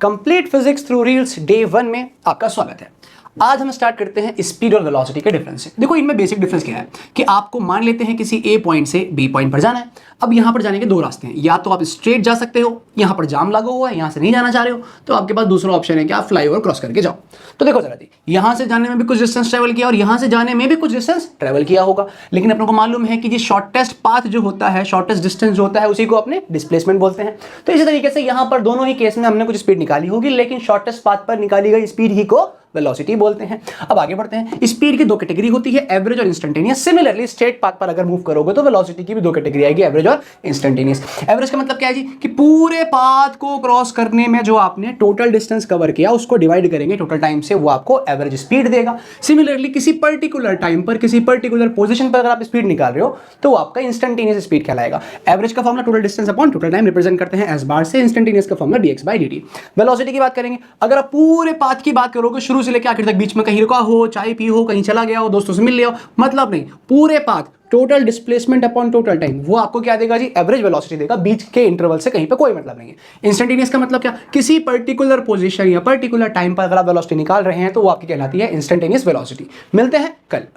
Complete physics through reels day 1 में आपका स्वागत है। आज हम स्टार्ट करते हैं स्पीड और वेलोसिटी के डिफरेंस से। देखो इनमें बेसिक डिफरेंस क्या है कि आपको मान लेते हैं किसी ए पॉइंट से बी पॉइंट पर जाना है। अब यहां पर जाने के दो रास्ते हैं, या तो आप स्ट्रेट जा सकते हो, यहां पर जाम लगा हुआ है, यहां से नहीं जाना चाह रहे हो तो आपके पास दूसरा ऑप्शन है कि आप फ्लाईओवर क्रॉस करके जाओ। तो देखो जरा जी, यहां से जाने में भी कुछ डिस्टेंस ट्रेवल किया और यहां से जाने में भी कुछ डिस्टेंस ट्रेवल किया होगा, लेकिन अपने को मालूम है कि ये शॉर्टेस्ट पाथ जो होता है, शॉर्टेस्ट डिस्टेंस जो होता है, उसी को अपने डिस्प्लेसमेंट बोलते हैं। तो इसी तरीके से यहां पर दोनों ही केस में हमने कुछ स्पीड निकाली होगी, लेकिन शॉर्टेस्ट पाथ पर निकाली गई स्पीड ही को वेलोसिटी बोलते हैं। अब आगे बढ़ते हैं। स्पीड की दो कैटेगरी होती है, एवरेज और इंस्टेंटेनियस। सिमिलरली स्ट्रेट पाथ पर अगर मूव करोगे तो वेलोसिटी की भी दो कैटेगरी आएगी, एवरेज और इंस्टेंटेनियस। एवरेज का मतलब क्या है जी कि पूरे पाथ को क्रॉस करने में जो आपने टोटल डिस्टेंस कवर किया उसको डिवाइड करेंगे टोटल टाइम से, वो आपको एवरेज स्पीड देगा। सिमिलरली किसी पर्टिकुलर टाइम पर किसी पर्टिकुलर पोजीशन पर अगर आप स्पीड निकाल रहे हो तो आपका इंस्टेंटेनियस स्पीड कहलाएगा। एवरेज का formula total distance upon total time represent करते हैं एस बार से। इंस्टेंटेनियस का फॉर्मूला dx/dt। वेलोसिटी की बात करेंगे, अगर आप पूरे पाथ की बात करोगे शुरू से लेकर आखिर तक, बीच में कहीं रुका हो, चाय पी हो, कहीं चला गया हो, दोस्तों से मिल लिया हो, मतलब नहीं, पूरे path total displacement upon total time, वो आपको क्या देगा जी, एवरेज वेलोसिटी देगा। बीच के इंटरवल से कहीं पे कोई मतलब नहीं है। इंस्टेंटेनियस का मतलब क्या, किसी पर्टिकुलर पोजीशन या पर्टिकुलर टाइम पर अगर आप वेलोसिटी निकाल रहे हैं तो वो आपकी कहलाती है इंस्टेंटेनियस वेलोसिटी। मिलते हैं कल।